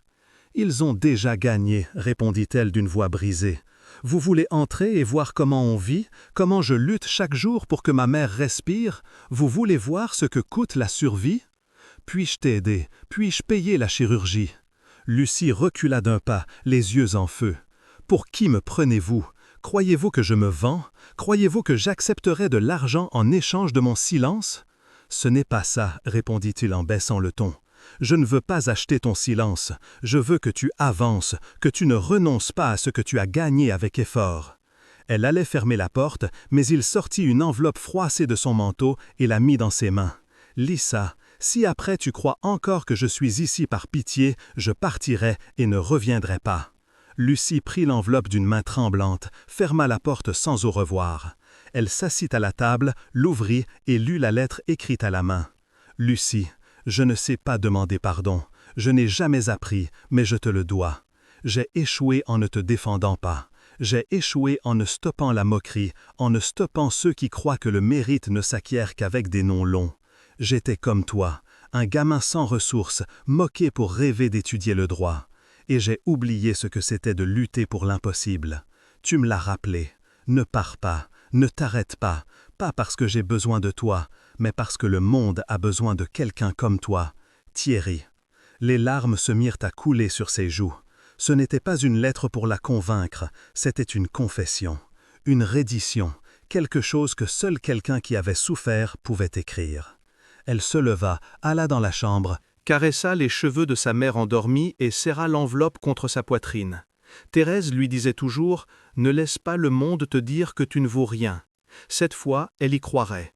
Ils ont déjà gagné, » répondit-elle d'une voix brisée. « Vous voulez entrer et voir comment on vit, comment je lutte chaque jour pour que ma mère respire? Vous voulez voir ce que coûte la survie? Puis-je t'aider? Puis-je payer la chirurgie ?» Lucie recula d'un pas, les yeux en feu. « Pour qui me prenez-vous? Croyez-vous que je me vends? Croyez-vous que j'accepterais de l'argent en échange de mon silence? Ce n'est pas ça, répondit-il en baissant le ton. Je ne veux pas acheter ton silence, je veux que tu avances, que tu ne renonces pas à ce que tu as gagné avec effort. Elle allait fermer la porte, mais il sortit une enveloppe froissée de son manteau et la mit dans ses mains. « Lis ça. Si après tu crois encore que je suis ici par pitié, je partirai et ne reviendrai pas. » Lucie prit l'enveloppe d'une main tremblante, ferma la porte sans au revoir. Elle s'assit à la table, l'ouvrit et lut la lettre écrite à la main. « Lucie, je ne sais pas demander pardon. Je n'ai jamais appris, mais je te le dois. J'ai échoué en ne te défendant pas. J'ai échoué en ne stoppant la moquerie, en ne stoppant ceux qui croient que le mérite ne s'acquiert qu'avec des noms longs. J'étais comme toi, un gamin sans ressources, moqué pour rêver d'étudier le droit. Et j'ai oublié ce que c'était de lutter pour l'impossible. Tu me l'as rappelé. Ne pars pas, ne t'arrête pas, pas parce que j'ai besoin de toi, mais parce que le monde a besoin de quelqu'un comme toi. Thierry. » Les larmes se mirent à couler sur ses joues. Ce n'était pas une lettre pour la convaincre, c'était une confession, une reddition, quelque chose que seul quelqu'un qui avait souffert pouvait écrire. Elle se leva, alla dans la chambre, caressa les cheveux de sa mère endormie et serra l'enveloppe contre sa poitrine. Thérèse lui disait toujours « Ne laisse pas le monde te dire que tu ne vaux rien ». Cette fois, elle y croirait.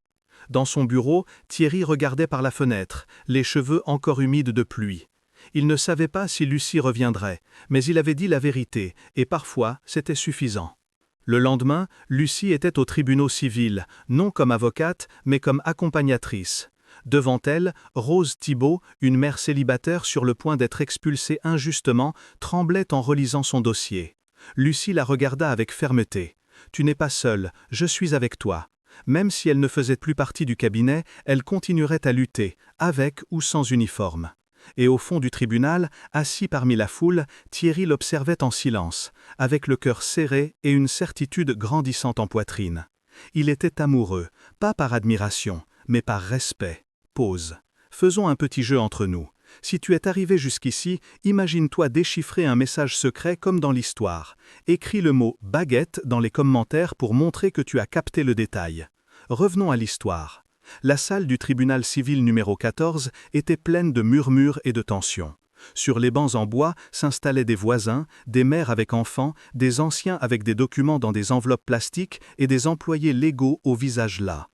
Dans son bureau, Thierry regardait par la fenêtre, les cheveux encore humides de pluie. Il ne savait pas si Lucie reviendrait, mais il avait dit la vérité, et parfois c'était suffisant. Le lendemain, Lucie était aux tribunaux civils, non comme avocate, mais comme accompagnatrice. Devant elle, Rose Thibault, une mère célibataire sur le point d'être expulsée injustement, tremblait en relisant son dossier. Lucie la regarda avec fermeté. « Tu n'es pas seule, je suis avec toi. » Même si elle ne faisait plus partie du cabinet, elle continuerait à lutter, avec ou sans uniforme. Et au fond du tribunal, assis parmi la foule, Thierry l'observait en silence, avec le cœur serré et une certitude grandissante en poitrine. Il était amoureux, pas par admiration, mais par respect. Pause. Faisons un petit jeu entre nous. Si tu es arrivé jusqu'ici, imagine-toi déchiffrer un message secret comme dans l'histoire. Écris le mot « baguette » dans les commentaires pour montrer que tu as capté le détail. Revenons à l'histoire. La salle du tribunal civil numéro 14 était pleine de murmures et de tensions. Sur les bancs en bois s'installaient des voisins, des mères avec enfants, des anciens avec des documents dans des enveloppes plastiques et des employés légaux au visage las.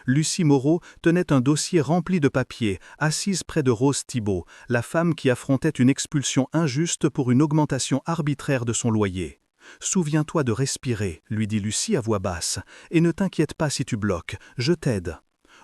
Lucie Moreau tenait un dossier rempli de papiers, assise près de Rose Thibault, la femme qui affrontait une expulsion injuste pour une augmentation arbitraire de son loyer. « Souviens-toi de respirer, » lui dit Lucie à voix basse, « et ne t'inquiète pas si tu bloques, je t'aide. »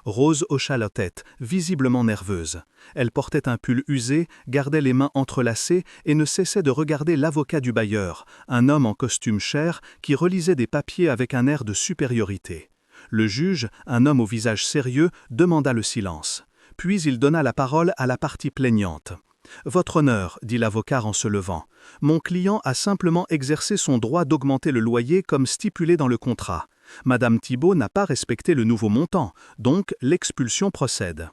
Rose hocha la tête, visiblement nerveuse. Elle portait un pull usé, gardait les mains entrelacées et ne cessait de regarder l'avocat du bailleur, un homme en costume cher qui relisait des papiers avec un air de supériorité. Le juge, un homme au visage sérieux, demanda le silence. Puis il donna la parole à la partie plaignante. « Votre honneur, » dit l'avocat en se levant, « mon client a simplement exercé son droit d'augmenter le loyer comme stipulé dans le contrat. Madame Thibault n'a pas respecté le nouveau montant, donc l'expulsion procède. »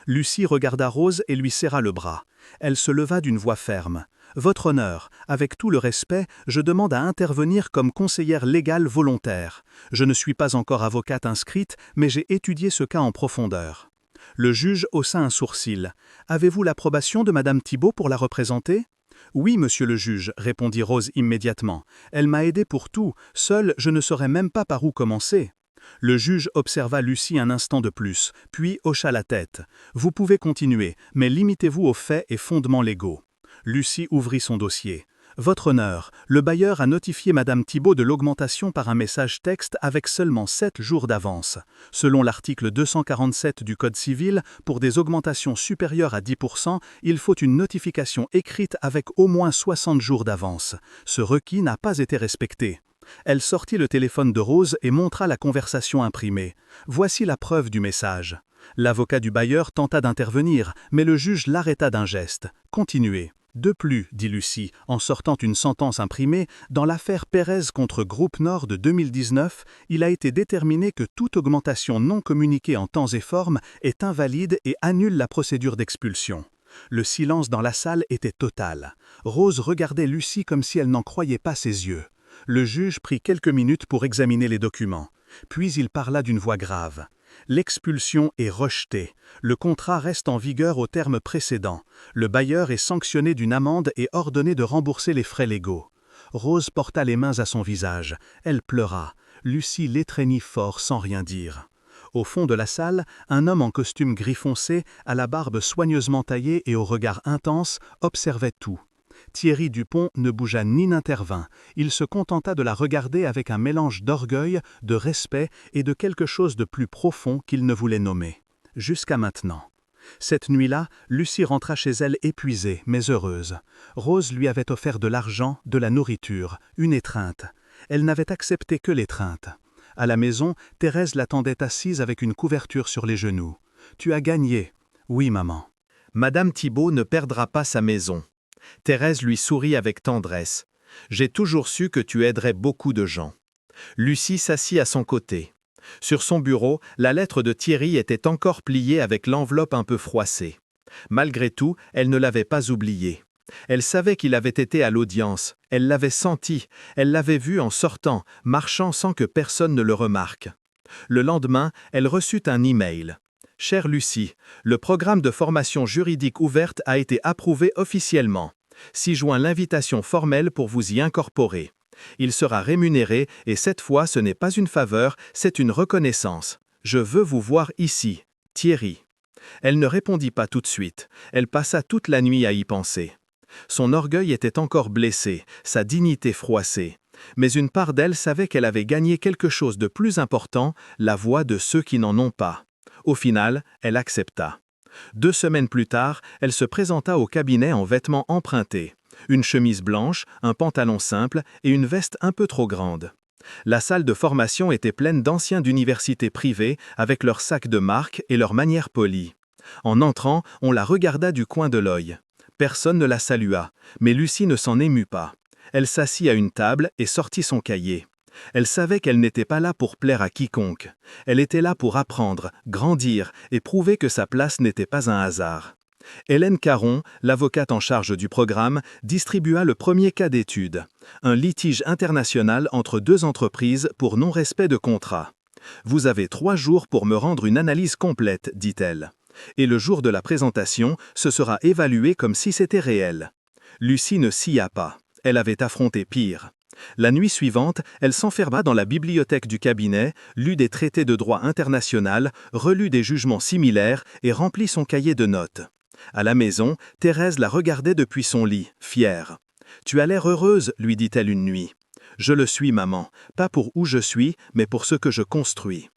Lucie regarda Rose et lui serra le bras. Elle se leva d'une voix ferme. « Votre honneur, avec tout le respect, je demande à intervenir comme conseillère légale volontaire. Je ne suis pas encore avocate inscrite, mais j'ai étudié ce cas en profondeur. » Le juge haussa un sourcil. « Avez-vous l'approbation de Madame Thibault pour la représenter ?»« Oui, monsieur le juge, » répondit Rose immédiatement. « Elle m'a aidé pour tout. Seule, je ne saurais même pas par où commencer. » Le juge observa Lucie un instant de plus, puis hocha la tête. « Vous pouvez continuer, mais limitez-vous aux faits et fondements légaux. » Lucie ouvrit son dossier. « Votre honneur, le bailleur a notifié Madame Thibault de l'augmentation par un message texte avec seulement 7 jours d'avance. Selon l'article 247 du Code civil, pour des augmentations supérieures à 10%, il faut une notification écrite avec au moins 60 jours d'avance. Ce requis n'a pas été respecté. » Elle sortit le téléphone de Rose et montra la conversation imprimée. « Voici la preuve du message. » L'avocat du bailleur tenta d'intervenir, mais le juge l'arrêta d'un geste. « Continuez. » De plus, dit Lucie, en sortant une sentence imprimée, dans l'affaire Pérez contre Groupe Nord de 2019, il a été déterminé que toute augmentation non communiquée en temps et forme est invalide et annule la procédure d'expulsion. Le silence dans la salle était total. Rose regardait Lucie comme si elle n'en croyait pas ses yeux. Le juge prit quelques minutes pour examiner les documents. Puis il parla d'une voix grave. L'expulsion est rejetée. Le contrat reste en vigueur aux termes précédents. Le bailleur est sanctionné d'une amende et ordonné de rembourser les frais légaux. Rose porta les mains à son visage. Elle pleura. Lucie l'étreignit fort sans rien dire. Au fond de la salle, un homme en costume gris foncé, à la barbe soigneusement taillée et au regard intense, observait tout. Thierry Dupont ne bougea ni n'intervint. Il se contenta de la regarder avec un mélange d'orgueil, de respect et de quelque chose de plus profond qu'il ne voulait nommer. Jusqu'à maintenant. Cette nuit-là, Lucie rentra chez elle épuisée, mais heureuse. Rose lui avait offert de l'argent, de la nourriture, une étreinte. Elle n'avait accepté que l'étreinte. À la maison, Thérèse l'attendait assise avec une couverture sur les genoux. « Tu as gagné. »« Oui, maman. » Madame Thibault ne perdra pas sa maison. Thérèse lui sourit avec tendresse. J'ai toujours su que tu aiderais beaucoup de gens. Lucie s'assit à son côté. Sur son bureau, la lettre de Thierry était encore pliée avec l'enveloppe un peu froissée. Malgré tout, elle ne l'avait pas oublié. Elle savait qu'il avait été à l'audience, elle l'avait senti, elle l'avait vu en sortant, marchant sans que personne ne le remarque. Le lendemain, elle reçut un email. « Chère Lucie, le programme de formation juridique ouverte a été approuvé officiellement. Ci-joint l'invitation formelle pour vous y incorporer. Il sera rémunéré et cette fois ce n'est pas une faveur, c'est une reconnaissance. Je veux vous voir ici, Thierry. » Elle ne répondit pas tout de suite, elle passa toute la nuit à y penser. Son orgueil était encore blessé, sa dignité froissée. Mais une part d'elle savait qu'elle avait gagné quelque chose de plus important, la voix de ceux qui n'en ont pas. Au final, elle accepta. 2 semaines plus tard, elle se présenta au cabinet en vêtements empruntés. Une chemise blanche, un pantalon simple et une veste un peu trop grande. La salle de formation était pleine d'anciens d'universités privées avec leurs sacs de marque et leurs manières polies. En entrant, on la regarda du coin de l'œil. Personne ne la salua, mais Lucie ne s'en émut pas. Elle s'assit à une table et sortit son cahier. Elle savait qu'elle n'était pas là pour plaire à quiconque. Elle était là pour apprendre, grandir et prouver que sa place n'était pas un hasard. Hélène Caron, l'avocate en charge du programme, distribua le premier cas d'étude. Un litige international entre 2 entreprises pour non-respect de contrat. « Vous avez 3 jours pour me rendre une analyse complète, dit-elle. Et le jour de la présentation, ce sera évalué comme si c'était réel. » Lucie ne sia pas. Elle avait affronté pire. La nuit suivante, elle s'enferma dans la bibliothèque du cabinet, lut des traités de droit international, relut des jugements similaires et remplit son cahier de notes. À la maison, Thérèse la regardait depuis son lit, fière. « Tu as l'air heureuse, lui dit-elle une nuit. « Je le suis, maman, pas pour où je suis, mais pour ce que je construis. »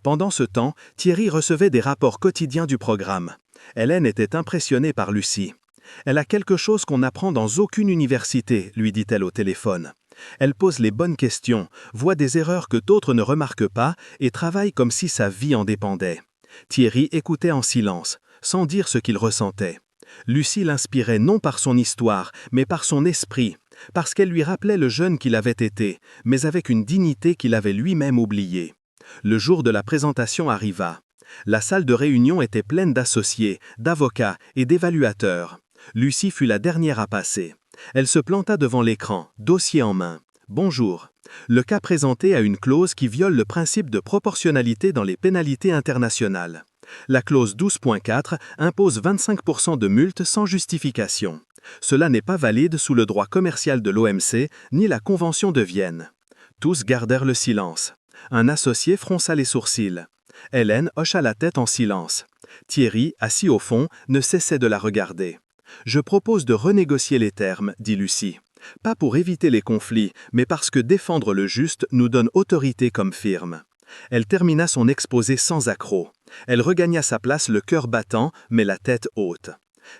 Pendant ce temps, Thierry recevait des rapports quotidiens du programme. Hélène était impressionnée par Lucie. « Elle a quelque chose qu'on n'apprend dans aucune université, lui dit-elle au téléphone. Elle pose les bonnes questions, voit des erreurs que d'autres ne remarquent pas et travaille comme si sa vie en dépendait. » Thierry écoutait en silence, sans dire ce qu'il ressentait. Lucie l'inspirait non par son histoire, mais par son esprit, parce qu'elle lui rappelait le jeune qu'il avait été, mais avec une dignité qu'il avait lui-même oubliée. Le jour de la présentation arriva. La salle de réunion était pleine d'associés, d'avocats et d'évaluateurs. Lucie fut la dernière à passer. Elle se planta devant l'écran, dossier en main. « Bonjour. Le cas présenté a une clause qui viole le principe de proportionnalité dans les pénalités internationales. La clause 12.4 impose 25% de multes sans justification. Cela n'est pas valide sous le droit commercial de l'OMC ni la Convention de Vienne. » Tous gardèrent le silence. Un associé fronça les sourcils. Hélène hocha la tête en silence. Thierry, assis au fond, ne cessait de la regarder. « Je propose de renégocier les termes, » dit Lucie. « Pas pour éviter les conflits, mais parce que défendre le juste nous donne autorité comme firme. » Elle termina son exposé sans accroc. Elle regagna sa place le cœur battant, mais la tête haute.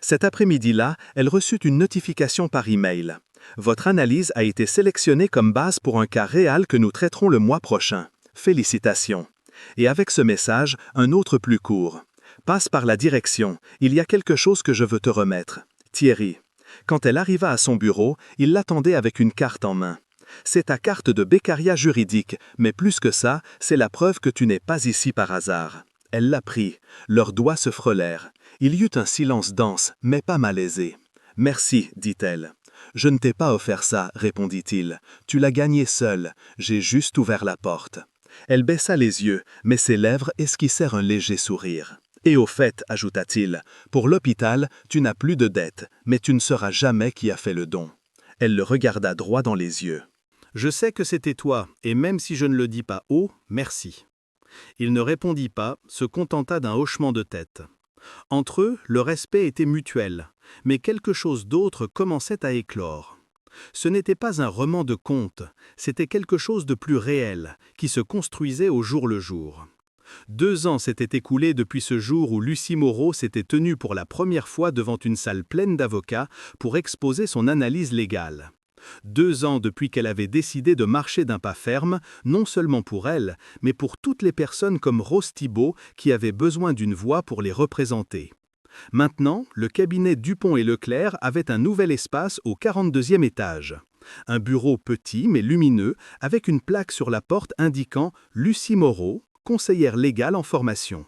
Cet après-midi-là, elle reçut une notification par email. « Votre analyse a été sélectionnée comme base pour un cas réel que nous traiterons le mois prochain. Félicitations. » Et avec ce message, un autre plus court. « Passe par la direction. Il y a quelque chose que je veux te remettre. Thierry. » Quand elle arriva à son bureau, il l'attendait avec une carte en main. « C'est ta carte de bécaria juridique, mais plus que ça, c'est la preuve que tu n'es pas ici par hasard. » Elle la prit. Leurs doigts se frôlèrent. Il y eut un silence dense, mais pas malaisé. « Merci, dit-elle. Je ne t'ai pas offert ça, répondit-il. Tu l'as gagné seul, j'ai juste ouvert la porte. Elle baissa les yeux, mais ses lèvres esquissèrent un léger sourire. Et au fait, ajouta-t-il, pour l'hôpital, tu n'as plus de dette, mais tu ne sauras jamais qui a fait le don. Elle le regarda droit dans les yeux. Je sais que c'était toi, et même si je ne le dis pas haut, merci. Il ne répondit pas, se contenta d'un hochement de tête. Entre eux, le respect était mutuel, mais quelque chose d'autre commençait à éclore. Ce n'était pas un roman de conte, c'était quelque chose de plus réel, qui se construisait au jour le jour. 2 ans s'étaient écoulés depuis ce jour où Lucie Moreau s'était tenue pour la première fois devant une salle pleine d'avocats pour exposer son analyse légale. 2 ans depuis qu'elle avait décidé de marcher d'un pas ferme, non seulement pour elle, mais pour toutes les personnes comme Rose Thibault qui avaient besoin d'une voix pour les représenter. Maintenant, le cabinet Dupont et Leclerc avait un nouvel espace au 42e étage. Un bureau petit mais lumineux, avec une plaque sur la porte indiquant « Lucie Moreau, conseillère légale en formation ».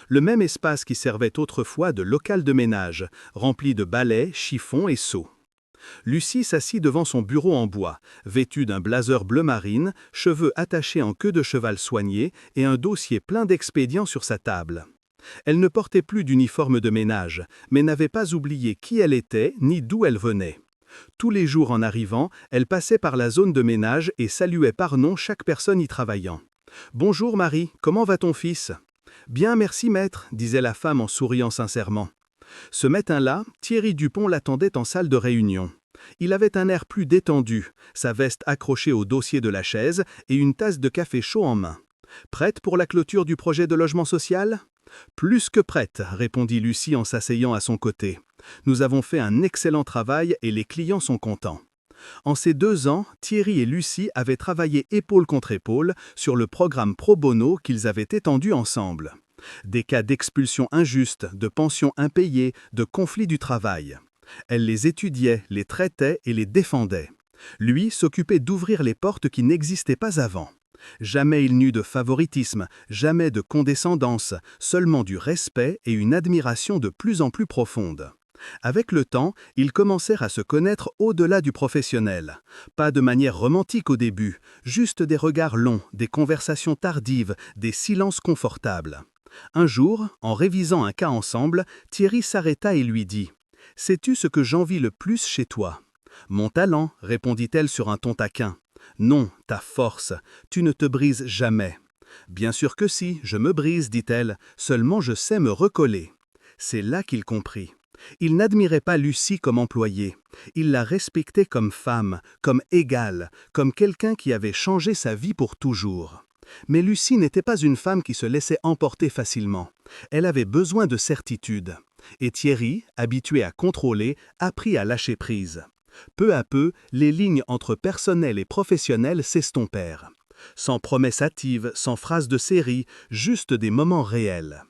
Le même espace qui servait autrefois de local de ménage, rempli de balais, chiffons et seaux. Lucie s'assit devant son bureau en bois, vêtue d'un blazer bleu marine, cheveux attachés en queue de cheval soignée et un dossier plein d'expédients sur sa table. Elle ne portait plus d'uniforme de ménage, mais n'avait pas oublié qui elle était ni d'où elle venait. Tous les jours en arrivant, elle passait par la zone de ménage et saluait par nom chaque personne y travaillant. « Bonjour Marie, comment va ton fils ?»« Bien, merci maître », disait la femme en souriant sincèrement. Ce matin-là, Thierry Dupont l'attendait en salle de réunion. Il avait un air plus détendu, sa veste accrochée au dossier de la chaise et une tasse de café chaud en main. « Prête pour la clôture du projet de logement social ?»« Plus que prête », répondit Lucie en s'asseyant à son côté. « Nous avons fait un excellent travail et les clients sont contents. » En ces 2 ans, Thierry et Lucie avaient travaillé épaule contre épaule sur le programme pro bono qu'ils avaient étendu ensemble. Des cas d'expulsion injuste, de pensions impayées, de conflits du travail. Elle les étudiait, les traitait et les défendait. Lui s'occupait d'ouvrir les portes qui n'existaient pas avant. Jamais il n'eut de favoritisme, jamais de condescendance, seulement du respect et une admiration de plus en plus profonde. Avec le temps, ils commencèrent à se connaître au-delà du professionnel. Pas de manière romantique au début, juste des regards longs, des conversations tardives, des silences confortables. Un jour, en révisant un cas ensemble, Thierry s'arrêta et lui dit « Sais-tu ce que j'envie le plus chez toi ?»« Mon talent », répondit-elle sur un ton taquin. « Non, ta force, tu ne te brises jamais. »« Bien sûr que si, je me brise, dit-elle, seulement je sais me recoller. » C'est là qu'il comprit. Il n'admirait pas Lucie comme employée. Il la respectait comme femme, comme égale, comme quelqu'un qui avait changé sa vie pour toujours. Mais Lucie n'était pas une femme qui se laissait emporter facilement. Elle avait besoin de certitude. Et Thierry, habitué à contrôler, apprit à lâcher prise. Peu à peu, les lignes entre personnel et professionnel s'estompèrent. Sans promesses hâtives, sans phrases de série, juste des moments réels.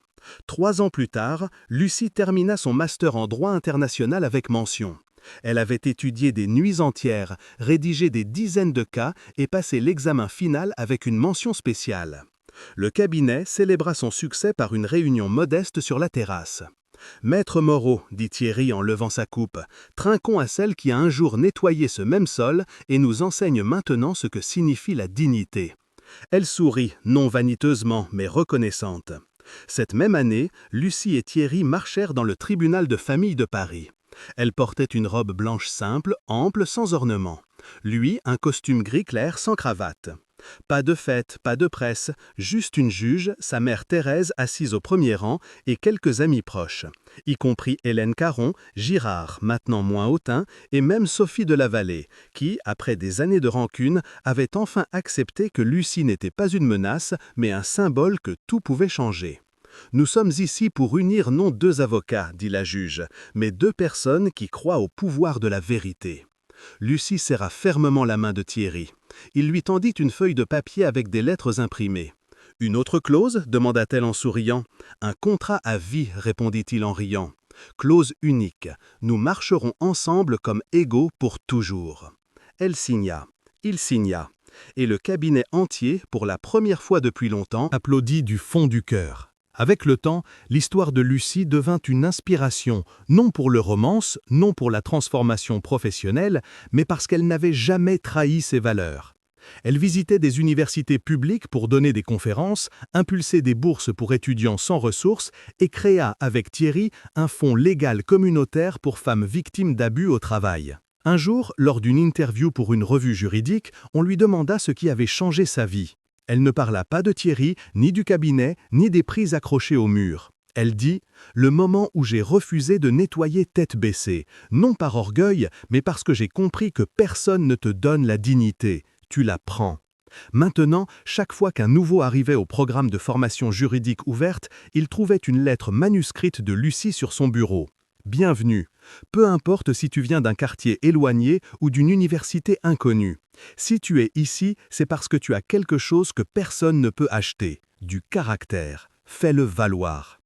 3 ans plus tard, Lucie termina son master en droit international avec mention. Elle avait étudié des nuits entières, rédigé des dizaines de cas et passé l'examen final avec une mention spéciale. Le cabinet célébra son succès par une réunion modeste sur la terrasse. « Maître Moreau, dit Thierry en levant sa coupe, trinquons à celle qui a un jour nettoyé ce même sol et nous enseigne maintenant ce que signifie la dignité. » Elle sourit, non vaniteusement, mais reconnaissante. Cette même année, Lucie et Thierry marchèrent dans le tribunal de famille de Paris. Elle portait une robe blanche simple, ample, sans ornement. Lui, un costume gris clair, sans cravate. Pas de fête, pas de presse, juste une juge, sa mère Thérèse assise au premier rang et quelques amis proches, y compris Hélène Caron, Girard, maintenant moins hautain, et même Sophie de la Vallée, qui, après des années de rancune, avait enfin accepté que Lucie n'était pas une menace, mais un symbole que tout pouvait changer. « Nous sommes ici pour unir non 2 avocats, dit la juge, mais 2 personnes qui croient au pouvoir de la vérité. » Lucie serra fermement la main de Thierry. Il lui tendit une feuille de papier avec des lettres imprimées. « Une autre clause » demanda-t-elle en souriant. « Un contrat à vie » répondit-il en riant. « Clause unique. Nous marcherons ensemble comme égaux pour toujours. » Elle signa. Il signa. Et le cabinet entier, pour la première fois depuis longtemps, applaudit du fond du cœur. Avec le temps, l'histoire de Lucie devint une inspiration, non pour le romance, non pour la transformation professionnelle, mais parce qu'elle n'avait jamais trahi ses valeurs. Elle visitait des universités publiques pour donner des conférences, impulsait des bourses pour étudiants sans ressources et créa avec Thierry un fonds légal communautaire pour femmes victimes d'abus au travail. Un jour, lors d'une interview pour une revue juridique, on lui demanda ce qui avait changé sa vie. Elle ne parla pas de Thierry, ni du cabinet, ni des prises accrochées au mur. Elle dit « Le moment où j'ai refusé de nettoyer tête baissée, non par orgueil, mais parce que j'ai compris que personne ne te donne la dignité. Tu la prends. » Maintenant, chaque fois qu'un nouveau arrivait au programme de formation juridique ouverte, il trouvait une lettre manuscrite de Lucie sur son bureau. Bienvenue. Peu importe si tu viens d'un quartier éloigné ou d'une université inconnue. Si tu es ici, c'est parce que tu as quelque chose que personne ne peut acheter. Du caractère. Fais-le valoir.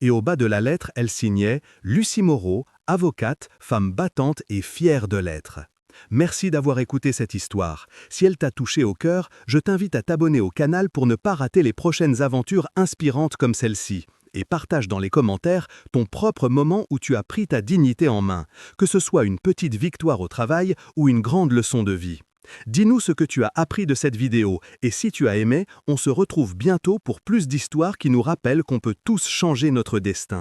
Et au bas de la lettre, elle signait « Lucie Moreau, avocate, femme battante et fière de l'être ». Merci d'avoir écouté cette histoire. Si elle t'a touché au cœur, je t'invite à t'abonner au canal pour ne pas rater les prochaines aventures inspirantes comme celle-ci. Et partage dans les commentaires ton propre moment où tu as pris ta dignité en main, que ce soit une petite victoire au travail ou une grande leçon de vie. Dis-nous ce que tu as appris de cette vidéo et si tu as aimé, on se retrouve bientôt pour plus d'histoires qui nous rappellent qu'on peut tous changer notre destin.